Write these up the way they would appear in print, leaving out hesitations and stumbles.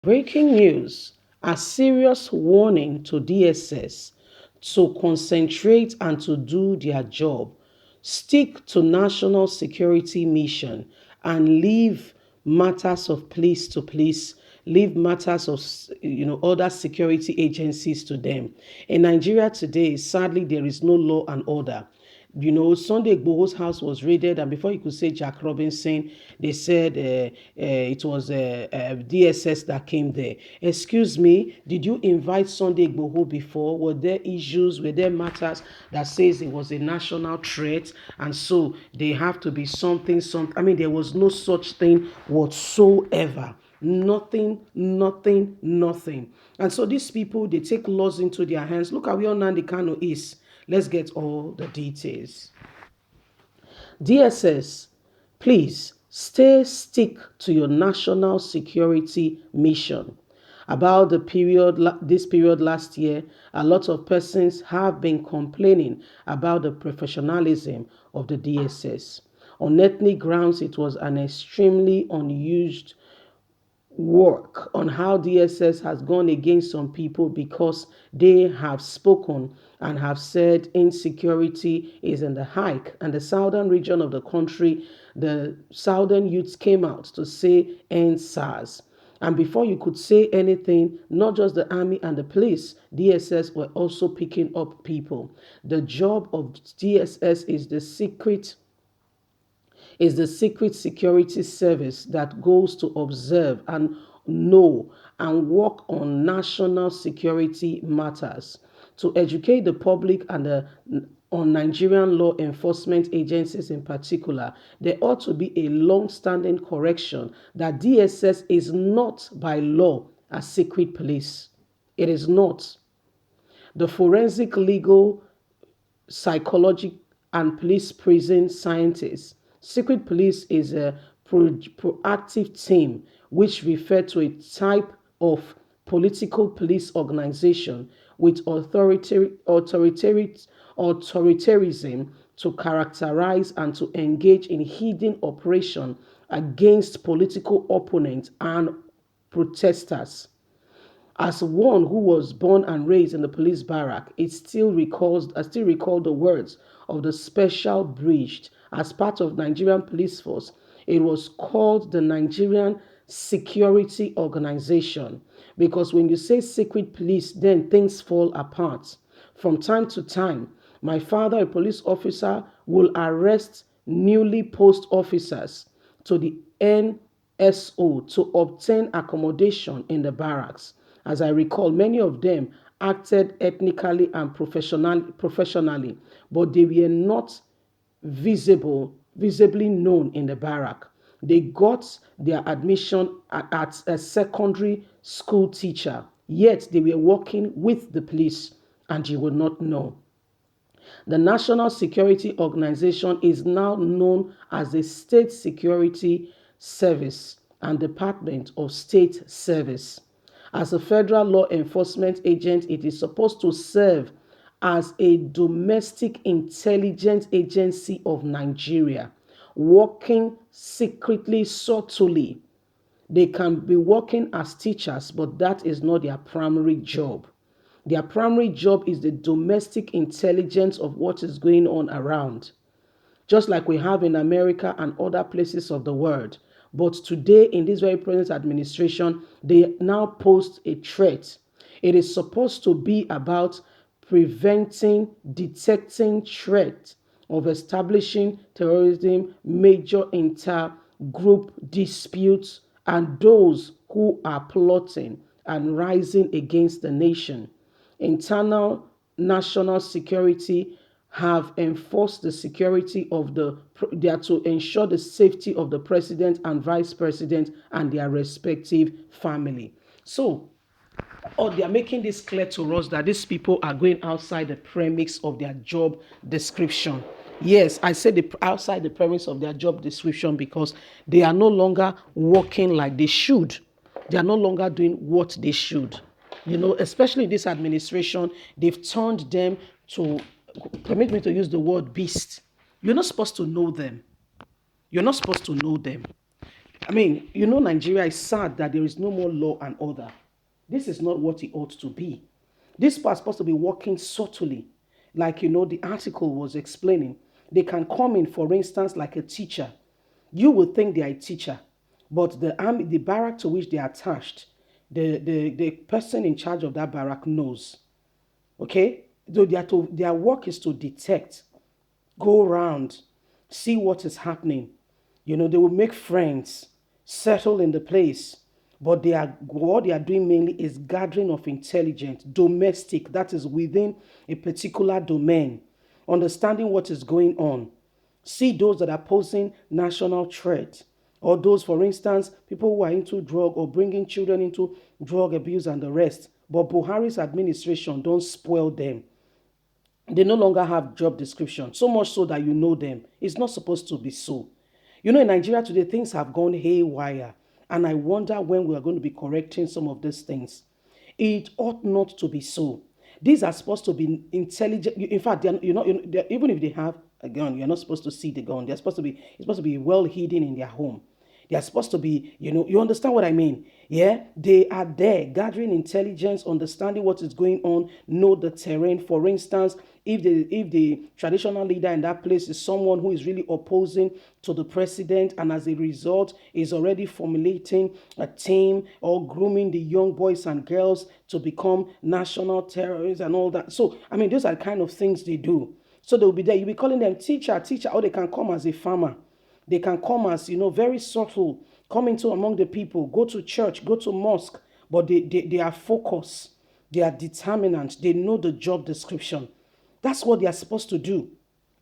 Breaking news: a serious warning to DSS to concentrate and to do their job, stick to national security mission, and leave matters of police to police, leave matters of other security agencies to them. In Nigeria today, sadly, there is no law and order. Sunday Igboho's house was raided, and before you could say Jack Robinson, they said it was DSS that came there. Excuse me, did you invite Sunday Igboho before? Were there issues? Were there matters that says it was a national threat, and so they have to be something? I mean, there was no such thing whatsoever. Nothing, nothing, nothing. And so these people, they take laws into their hands. Look at where Nnamdi Kanu is. Let's get all the details. DSS, please stick to your national security mission. About this period last year, a lot of persons have been complaining about the professionalism of the DSS. On ethnic grounds, it was an extremely unused work on how DSS has gone against some people because they have spoken and have said insecurity is in the hike. And the southern region of the country, the southern youths came out to say end SARS. And before you could say anything, not just the army and the police, DSS were also picking up people. The job of DSS is the secret security service that goes to observe and know and work on national security matters, to educate the public and on Nigerian law enforcement agencies in particular. There ought to be a long-standing correction that DSS is not by law a secret police. It is not. The forensic, legal, psychology, and police prison scientists. Secret police is a proactive team which refer to a type of political police organization with authoritarianism to characterize and to engage in hidden operation against political opponents and protesters. As one who was born and raised in the police barrack, I still recall the words of the special breached as part of Nigerian police force. It was called the Nigerian Security Organization, because when you say secret police, then things fall apart. From time to time, my father, a police officer, will arrest newly post officers to the NSO to obtain accommodation in the barracks. As I recall, many of them acted ethnically and professionally, but they were not visibly known in the barrack. They got their admission at a secondary school teacher, yet they were working with the police and you would not know. The National Security Organization is now known as the State Security Service and Department of State Service. As a federal law enforcement agent, it is supposed to serve as a domestic intelligence agency of Nigeria, working secretly, subtly. They can be working as teachers, but that is not their primary job. Their primary job is the domestic intelligence of what is going on around, just like we have in America and other places of the world. But today, in this very present administration, they now pose a threat. It is supposed to be about preventing, detecting threat of establishing terrorism, major inter-group disputes, and those who are plotting and rising against the nation. Internal national security have enforced the security of they are to ensure the safety of the president and vice president and their respective family. So, they are making this clear to us that these people are going outside the premise of their job description. Yes, I said outside the premise of their job description because they are no longer working like they should. They are no longer doing what they should. Especially this administration, they've turned them to, permit me to use the word beast. You're not supposed to know them. You're not supposed to know them. I mean, you know, Nigeria is sad that there is no more law and order. This is not what it ought to be. This part is supposed to be working subtly, like the article was explaining. They can come in, for instance, like a teacher. You would think they are a teacher, but the army, the barrack to which they are attached, the person in charge of that barrack knows. Okay, so their work is to detect, go around, see what is happening. They will make friends, settle in the place. But what they are doing mainly is gathering of intelligence, domestic, that is within a particular domain, understanding what is going on. See those that are posing national threat, or those, for instance, people who are into drug or bringing children into drug abuse and the rest. But Buhari's administration don't spoil them. They no longer have job description, so much so that you know them. It's not supposed to be so. In Nigeria today, things have gone haywire, and I wonder when we are going to be correcting some of these things. It ought not to be so. These are supposed to be intelligent. In fact, even if they have a gun, you're not supposed to see the gun. It's supposed to be well hidden in their home. They are supposed to be, you understand what I mean? Yeah, they are there gathering intelligence, understanding what is going on, know the terrain. For instance, if the traditional leader in that place is someone who is really opposing to the president, and as a result is already formulating a team or grooming the young boys and girls to become national terrorists and all that. So, I mean, those are the kind of things they do. So they'll be there. You'll be calling them teacher, teacher, or they can come as a farmer. They can come as, very subtle, come into among the people, go to church, go to mosque, but they are focused, they are determinant, they know the job description. That's what they are supposed to do.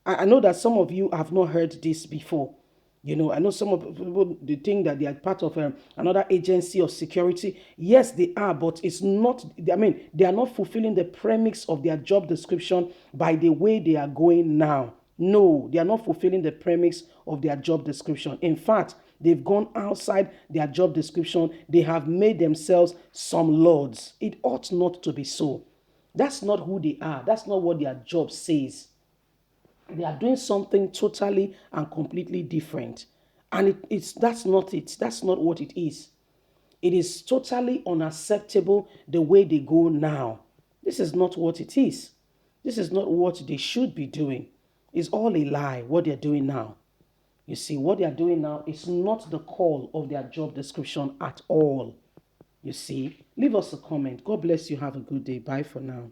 I know that some of you have not heard this before. I know some of people, they think that they are part of another agency of security. Yes, they are, but it's not, I mean, they are not fulfilling the premise of their job description by the way they are going now. No, they are not fulfilling the premise of their job description. In fact, they've gone outside their job description. They have made themselves some lords. It ought not to be so. That's not who they are. That's not what their job says. They are doing something totally and completely different. And that's not it. That's not what it is. It is totally unacceptable the way they go now. This is not what it is. This is not what they should be doing. It's all a lie, what they're doing now. You see, what they're doing now is not the call of their job description at all. You see, leave us a comment. God bless you. Have a good day. Bye for now.